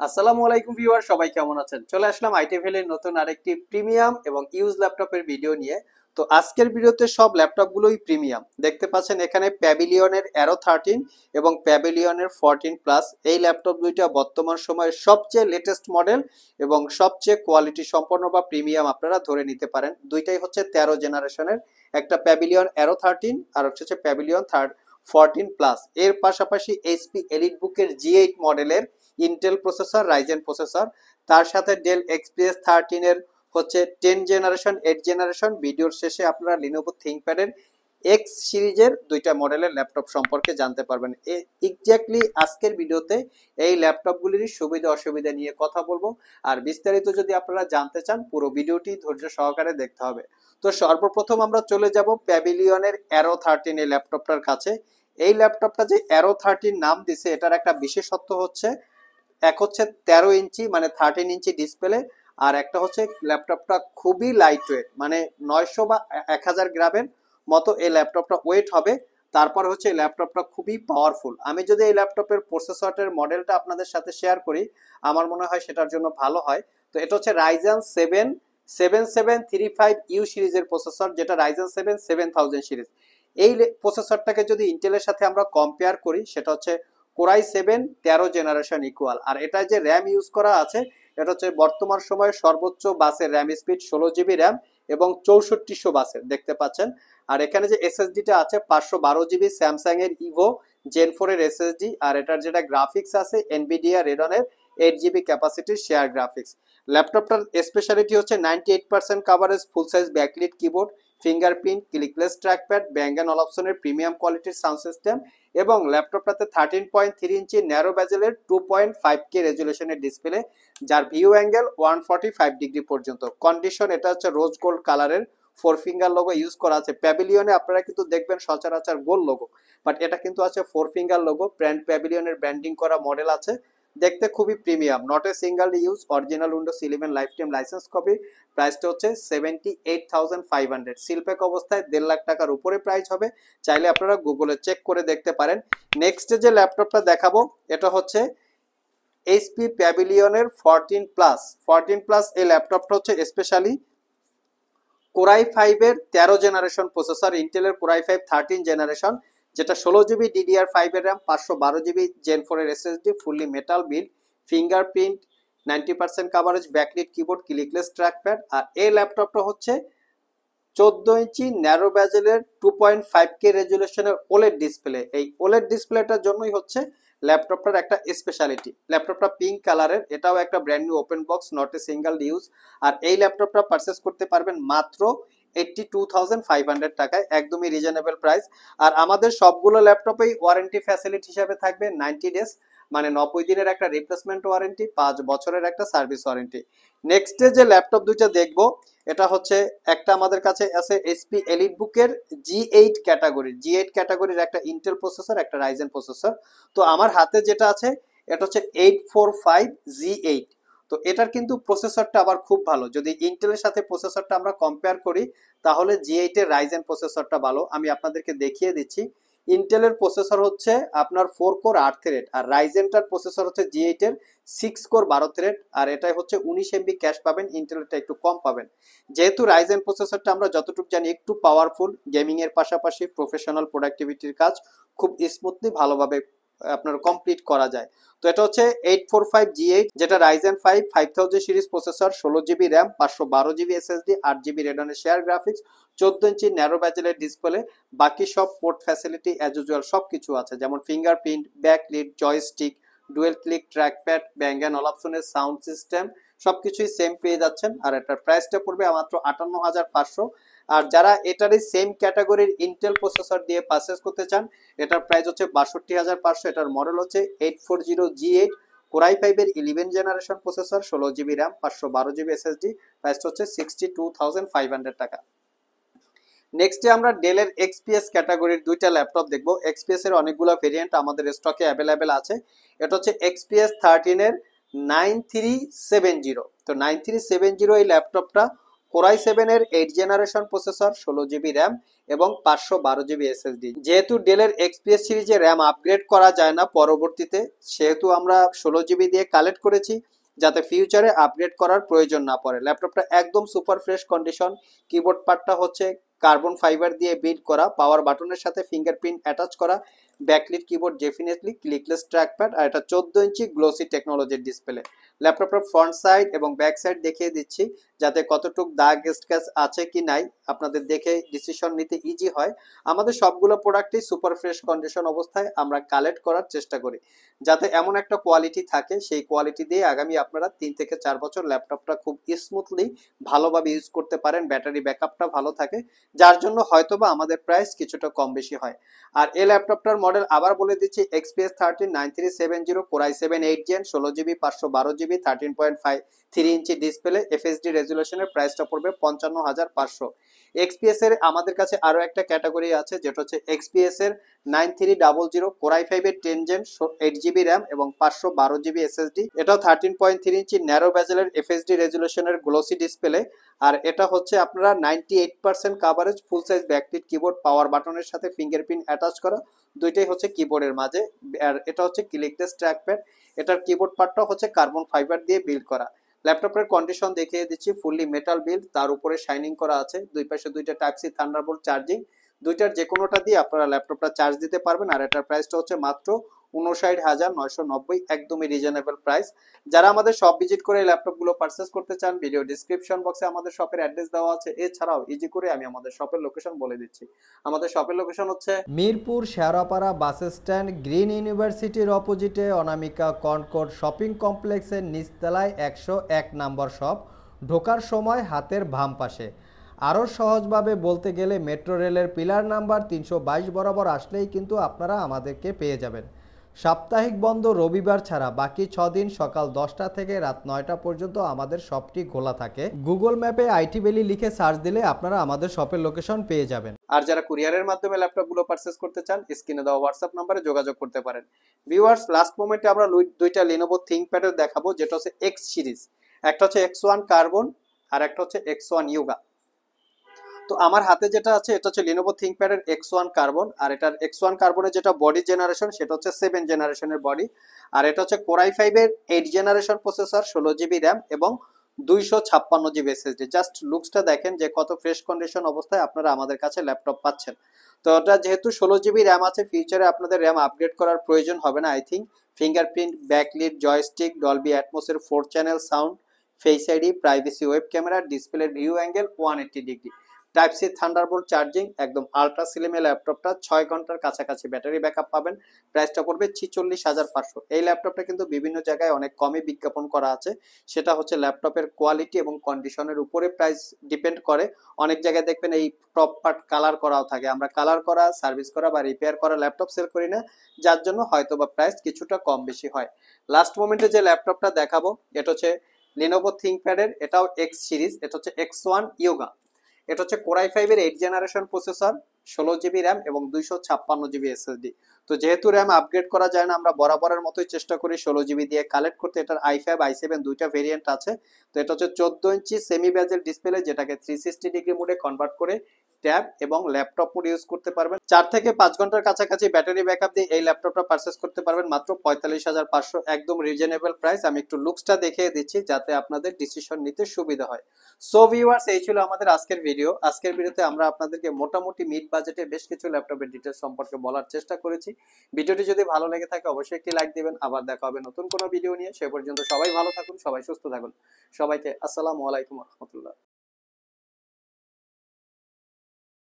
আসসালামু আলাইকুম ভিউয়ার, সবাই কেমন আছেন? চলে আসলাম আইটিভেলের নতুন আরেকটি প্রিমিয়াম এবং ইউজ ল্যাপটপের ভিডিও নিয়ে। তো আজকের ভিডিওতে সব ল্যাপটপগুলোই প্রিমিয়াম দেখতে পাচ্ছেন। এখানে প্যাভিলিয়নের অ্যারো 13 এবং প্যাভিলিয়নের 14 প্লাস এই ল্যাপটপ দুইটা বর্তমান সময়ের সবচেয়ে লেটেস্ট মডেল এবং সবচেয়ে কোয়ালিটি সম্পন্ন বা প্রিমিয়াম আপনারা ধরে নিতে পারেন। দুইটাই হচ্ছে 13 জেনারেশনের, একটা প্যাভিলিয়ন অ্যারো 13 আর হচ্ছে প্যাভিলিয়ন 14 প্লাস। এর পাশাপাশি এইচপি এলিট বুকের জি8 মডেলের ইন্টেল প্রসেসর, রাইজেন প্রসেসর, তার সাথে ডেল এক্সপিএস 13 এর হচ্ছে 10 জেনারেশন, 8 জেনারেশন। ভিডিওর শেষে আপনারা লিনোভো থিংকপ্যাডের এক্স সিরিজের দুইটা মডেলের ল্যাপটপ সম্পর্কে জানতে পারবেন। এক্স্যাক্টলি আজকের ভিডিওতে এই ল্যাপটপগুলির সুবিধা অসুবিধা নিয়ে কথা বলবো। আর বিস্তারিত যদি আপনারা জানতে চান পুরো ভিডিওটি ধৈর্য সহকারে দেখতে হবে। তো সর্বপ্রথম আমরা চলে যাব প্যাভিলিয়নের অ্যারো 13 এই ল্যাপটপটার কাছে। এই ল্যাপটপটা যে অ্যারো 13 নাম দিছে এটার একটা বিশেষত্ব হচ্ছে, এক হচ্ছে 13 ইঞ্চি মানে 13 ইঞ্চি ডিসপ্লে, আর একটা হচ্ছে ল্যাপটপটা খুবই লাইট ওয়েট, মানে 900 বা 1000 গ্রামের মতো এই ল্যাপটপটা ওয়েট হবে। তারপর হচ্ছে এই ল্যাপটপটা খুবই পাওয়ারফুল। আমি যদি এই ল্যাপটপের প্রসেসরের মডেলটা আপনাদের সাথে শেয়ার করি আমার মনে হয় সেটার জন্য ভালো হয়। তো এটা হচ্ছে রাইজেন 7 7735 ইউ সিরিজের প্রসেসর, যেটা রাইজেন 7 7000 সিরিজ। এই প্রসেসরটাকে যদি ইন্টেলের সাথে আমরা কম্পেয়ার করি সেটা হচ্ছে কোরাই 7 13 জেনারেশন ইকুয়াল। আর এটা যে র্যাম ইউজ করা আছে এটা হচ্ছে বর্তমান সময়ে সর্বোচ্চ বাসের র্যাম স্পিড 16 জিবি র্যাম এবং 6400 বাসের দেখতে পাচ্ছেন। আর এখানে যে এসএসডিটা আছে 512 জিবি স্যামসাং এর ইভো জেন 4 এর এসএসডি। আর এটার যেটা গ্রাফিক্স আছে এনভিডিয়া রেডনের 8 জিবি ক্যাপাসিটির শেয়ার গ্রাফিক্স। ল্যাপটপটার স্পেশালিটি হচ্ছে 98% coverage, full size backlit keyboard, fingerprint, clickless trackpad, bang and অলপশনের প্রিমিয়াম কোয়ালিটির সাউন্ড সিস্টেম এবং ল্যাপটপটাতে 13.3 ইঞ্চি ন্যারো ব্যাজেলের 2.5K রেজুলেশনের ডিসপ্লে, যার ভিউ অ্যাঙ্গেল 145 ডিগ্রি পর্যন্ত। কন্ডিশন এটা হচ্ছে রোজ গোল্ড কালারের, 4 ফিঙ্গার লোগো ইউজ করা আছে। প্যাভিলিয়নে আপনারা কিন্তু দেখবেন সচরাচর গোল লোগো, বাট এটা কিন্তু আছে 4 ফিঙ্গার লোগো। ব্র্যান্ড প্যাভিলিয়নের ব্র্যান্ডিং করা মডেল আছে, দেখতে খুবই premium. Not a single use, original Windows 11 life time licence copy. প্রাইসটা হচ্ছে 78,500। সিলপ্যাক অবস্থায় 1.5 লাখ টাকার উপরে প্রাইস হবে, চাইলে আপনারা গুগলে চেক করে দেখতে পারেন। নেক্সট যে ল্যাপটপটা দেখাবো এটা হচ্ছে এইচপি প্যাভিলিয়নের 14 প্লাস। 14 প্লাস এই ল্যাপটপটা হচ্ছে স্পেশালি কোরাই 5 এর 13 জেনারেশন প্রসেসর, ইন্টেলের কোরাই 5 13 জেনারেশন, যেটা 16 জিবি DDR5 এর র্যাম, 512 জিবি জেন 4 এর SSD, fully metal build, fingerprint, 90% coverage, backlit keyboard, clickless trackpad. আর এই ল্যাপটপটা হচ্ছে 14 ইঞ্চি ন্যারো ব্যাজেলের 2.5K রেজুলেশনের ওলেড ডিসপ্লে। এই ওলেড ডিসপ্লেটার জন্যই হচ্ছে ল্যাপটপটার একটা স্পেশালিটি। ল্যাপটপটা পিঙ্ক কালারের, এটাও একটা brand new open box, not a single use. আর এই ল্যাপটপটা পারচেস করতে পারবেন মাত্র 82,500 টাকায়, একদমই রিজনেবল প্রাইস। আর আমাদের সবগুলো ল্যাপটপেই ওয়ারেন্টি ফ্যাসিলিটি হিসাবে থাকবে 90 ডেজ, মানে 90 দিনের একটা রিপ্লেসমেন্ট ওয়ারেন্টি, 5 বছরের একটা সার্ভিস ওয়ারেন্টি। নেক্সটে যে ল্যাপটপ দুইটা দেখবো এটা হচ্ছে, একটা আমাদের কাছে আছে এইচপি এলিট বুকের জি8 ক্যাটাগরির একটা ইন্টেল প্রসেসর, একটা রাইজেন প্রসেসর। তো আমার হাতে যেটা আছে এটা হচ্ছে 845 জি8। তো এটার কিন্তু প্রসেসরটা আবার খুব ভালো। যদি ইন্টেলের সাথে প্রসেসরটা আমরা কম্পেয়ার করি তাহলে জি8 এর রাইজেন প্রসেসরটা ভালো। আমি আপনাদেরকে দেখিয়ে দিচ্ছি। ইন্টেলের প্রসেসর হচ্ছে আপনার 4 কোর 8 থ্রেড, আর রাইজেনটার প্রসেসর হচ্ছে জি8 এর 6 কোর 12 থ্রেড, আর এটাই হচ্ছে 19 MB ক্যাশ পাবেন, ইন্টেলেরটা একটু কম পাবেন। যেহেতু রাইজেন প্রসেসরটা আমরা যতটুকু জানি একটু পাওয়ারফুল, গেমিং এর পাশাপাশি প্রফেশনাল প্রোডাক্টিভিটির কাজ খুব স্মুথলি ভালোভাবে আপনার কমপ্লিট করা যায়। তো এটা হচ্ছে 845 জি8, যেটা Ryzen 5 5000 series processor, 16 GB RAM, 512 GB SSD, 8 GB রেডনের শেয়ার গ্রাফিক্স, 14 ইঞ্চি ন্যারো ব্যাজেলের ডিসপ্লে। বাকি সব পোর্ট ফ্যাসিলিটি অ্যাজ ইউজুয়াল সব কিছু আছে, যেমন fingerprint, backlit, joystick, dual click trackpad, bang and অলপশনের সাউন্ড সিস্টেম, সবকিছুই সেম পেয়ে যাচ্ছেন। আর এটার প্রাইসটা পড়বে মাত্র 58,500। আর যারা এটারই সেম ক্যাটাগরির ইন্টেল প্রসেসর দিয়ে পারচেস করতে চান এটার প্রাইস হচ্ছে 62,500। এটার মডেল হচ্ছে 840 জি8, কোরাই 5 এর 11 generation processor, 16 GB RAM, 512 GB SSD. প্রাইসটা হচ্ছে 62,500 টাকা। নেক্সটে আমরা ডেলের এক্সপিএস ক্যাটাগরির দুইটা ল্যাপটপ দেখবো। এক্সপিএস এর অনেকগুলো ভেরিয়েন্ট আমাদের স্টকে অ্যাভেলেবেল আছে। এটা হচ্ছে এক্সপিএস 13 এর 9370। তো 9370 এই ল্যাপটপটা কোরাই 7 এর 8 জেনারেশন প্রসেসর, 16 জিবি র্যাম এবং 512 জিবি এসএসডি। যেহেতু ডেলের এক্সপিএস সিরিজে র্যাম আপগ্রেড করা যায় না পরবর্তীতে, সেহেতু আমরা 16 জিবি দিয়ে কালেক্ট করেছি যাতে ফিউচারে আপগ্রেড করার প্রয়োজন না পড়ে। ল্যাপটপটা একদম সুপার ফ্রেশ কন্ডিশন। কিবোর্ড পার্টটা হচ্ছে কার্বন ফাইবার দিয়ে বিল্ড করা, পাওয়ার বাটনের সাথে ফিঙ্গারপ্রিন্ট অ্যাটাচ করা, backlit keyboard, definitely clickless trackpad, আর এটা 14 ইঞ্চি গ্লোসি টেকনোলজির ডিসপ্লে। ল্যাপটপের ফ্রন্ট সাইড এবং ব্যাক সাইড দেখিয়ে দিচ্ছি যাতে কতটুক দাগ স্ক্র্যাচ আছে কি নাই আপনাদের দেখে ডিসিশন নিতে ইজি হয়। আমাদের সবগুলো প্রোডাক্টই সুপার ফ্রেশ কন্ডিশন অবস্থায় আমরা কালেক্ট করার চেষ্টা করি যাতে এমন একটা কোয়ালিটি থাকে, সেই কোয়ালিটি দিয়ে আগামী আপনারা 3 থেকে 4 বছর ল্যাপটপটা খুব স্মুথলি ভালোভাবে ইউজ করতে পারেন। ব্যাটারি ব্যাকআপটা ভালো থাকে, যার জন্য হয়তোবা আমাদের প্রাইস কিছুটা কম বেশি হয়। আর এই ল্যাপটপটার মডেল আবার বলে দিচ্ছি, XPS 139370 core i 7 8 gen, 16 GB, 512 GB, 13.53 inch display, FSD রেজুলেশনের প্রাইসটা পড়বে 55,500। XPS এর আমাদের কাছে আরো একটা ক্যাটাগরি আছে যেটা হচ্ছে XPS এর 9300 কোরাই 5 এর 10 জেন, 8 জিবি র্যাম এবং 512 জিবি এসএসডি। এটাও 13.3 ইঞ্চি ন্যারো বেজেলের এফএসডি রেজুলেশনের গ্লোসি ডিসপ্লে। আর এটা হচ্ছে আপনারা 98% coverage, full size backlit keyboard, power বাটনের সাথে ফিঙ্গারপ্রিন্ট অ্যাটাচ করা, দুইটাই হচ্ছে কিবোর্ডের মাঝে। আর এটা হচ্ছে ক্লিকলেস ট্র্যাকপ্যাড। এটার কিবোর্ড পার্টটা হচ্ছে কার্বন ফাইবার দিয়ে বিল্ড করা। ল্যাপটপের কন্ডিশন দেখিয়ে দিচ্ছি, ফুললি মেটাল বিল্ড, তার উপরে শাইনিং করা আছে, দুই পাশে দুইটা টাইপ সি থান্ডারবোল্ট চার্জিং, দুইটার যে কোনোটা দিয়ে আপনারা ল্যাপটপটা চার্জ দিতে পারবেন। আর এটার প্রাইসটা হচ্ছে মাত্র 59,990, একদমই রিজনেবল প্রাইস। যারা আমাদের শপ ভিজিট করে এই ল্যাপটপগুলো পারচেস করতে চান, ভিডিও ডিসক্রিপশন বক্সে আমাদের শপের অ্যাড্রেস দেওয়া আছে। এছাড়াও ইজি করে আমি আমাদের শপের লোকেশন বলে দিচ্ছি। আমাদের শপের লোকেশন হচ্ছে Mirpur Shewrapara bus stand, green ইউনিভার্সিটির অপোজিটে অনামিকা কনকর্ড শপিং কমপ্লেক্সের নিচতলায় 101 নম্বর শপ। ঢোকার সময় হাতের বাম পাশে। আরও সহজভাবে বলতে গেলে মেট্রো রেলের পিলার নাম্বার 322 বরাবর আসলেই কিন্তু আপনারা আমাদেরকে পেয়ে যাবেন। সাপ্তাহিক বন্ধ রবিবার ছাড়া বাকি 6 দিন সকাল 10টা থেকে রাত 9টা পর্যন্ত আমাদের শপটি খোলা থাকে। গুগল ম্যাপে আইটি ভ্যালি লিখে সার্চ দিলে আপনারা আমাদের শপের লোকেশন পেয়ে যাবেন। আর যারা কুরিয়ারের মাধ্যমে ল্যাপটপগুলো পারচেস করতে চান, স্ক্রিনে দেওয়া হোয়াটসঅ্যাপ নাম্বারে যোগাযোগ করতে পারেন। ভিউয়ার্স, লাস্ট মোমেন্টে আমরা দুইটা Lenovo ThinkPad এর দেখাবো, যেটা হচ্ছে এক্স সিরিজ। একটা হচ্ছে X1 কার্বন আর একটা হচ্ছে X1 ইয়োগা। তো আমার হাতে যেটা আছে এটা হচ্ছে Lenovo ThinkPad এর X1 কার্বন, আর এটার X1 কার্বনের যেটা বডি জেনারেশন সেটা হচ্ছে 7 জেনারেশনের বডি। আর এটা হচ্ছে কোরাই 5 এর 8 জেনারেশন প্রসেসর, 16 জিবি র্যাম এবং 256 জিবি এসএসডি। জাস্ট লুকসটা দেখেন যে কত ফ্রেশ কন্ডিশন অবস্থায় আপনারা আমাদের কাছে ল্যাপটপ পাচ্ছেন। তো এটা যেহেতু 16 জিবি র্যাম আছে, ফিউচারে আপনাদের র্যাম আপগ্রেড করার প্রয়োজন হবে না I think. Fingerprint, backlit, joystick, Dolby অ্যাটমসের 4 channel sound, face ID, privacy web camera, ডিসপ্লের view angle 180 degree, type C Thunderbolt charging, একদম আলট্রা স্লিমে ল্যাপটপটা 6 ঘন্টার কাছাকাছি ব্যাটারি ব্যাকআপ পাবেন। প্রাইসটা পড়বে 46,500। এই ল্যাপটপটা কিন্তু বিভিন্ন জায়গায় অনেক কমই বিজ্ঞাপন করা আছে, সেটা হচ্ছে ল্যাপটপের কোয়ালিটি এবং কন্ডিশনের উপরে প্রাইস ডিপেন্ড করে। অনেক জায়গায় দেখবেন এই টপ পার্ট কালার করাও থাকে, আমরা কালার করা, সার্ভিস করা বা রিপেয়ার করা ল্যাপটপ সেল করি না, যার জন্য হয়তো বা প্রাইস কিছুটা কম বেশি হয়। লাস্ট মোমেন্টে যে ল্যাপটপটা দেখাবো এটা হচ্ছে Lenovo ThinkPad এর, এটাও এক্স সিরিজ, এটা হচ্ছে X1 ইয়োগা। এটা হচ্ছে কোরাই 5 এর 8 জেনারেশন প্রসেসর, 16 জিবি র্যাম এবং 256 জিবি এসএসডি। তো যেহেতু র্যাম আপগ্রেড করা যায় না, আমরা বরাবরের মতোই চেষ্টা করি 16 জিবি দিয়ে কালেক্ট করতে। এটার i5 i7 দুইটা ভেরিয়েন্ট আছে। তো এটা হচ্ছে 14 ইঞ্চি সেমি বেজেল ডিসপ্লে, যেটাকে 360 ডিগ্রি মোডে কনভার্ট করে ট্যাব এবং ল্যাপটপ মোড ইউজ করতে পারবেন। 4 থেকে 5 ঘন্টার কাছাকাছি ব্যাটারি ব্যাকআপ দিয়ে এই ল্যাপটপটা পারচেস করতে পারবেন মাত্র 45,500, একদম রিজনেবল প্রাইস। আমি একটু লুকসটা দেখিয়ে দিচ্ছি যাতে আপনাদের ডিসিশন নিতে সুবিধা হয়। সো ভিউয়ার্স, এই ছিল আমাদের আজকের ভিডিও। আজকের ভিডিওতে আমরা আপনাদেরকে মোটামুটি মিড বাজেটে বেশ কিছু ল্যাপটপের ডিটেইলস সম্পর্কে বলার চেষ্টা করেছি। ভিডিওটি যদি ভালো লেগে থাকে অবশ্যই একটি লাইক দিবেন। আবার দেখা হবে নতুন কোনো ভিডিও নিয়ে। সে পর্যন্ত সবাই ভালো থাকুন, সবাই সুস্থ থাকুন। সবাইকে আসসালামু আলাইকুম ওয়া রাহমাতুল্লাহ।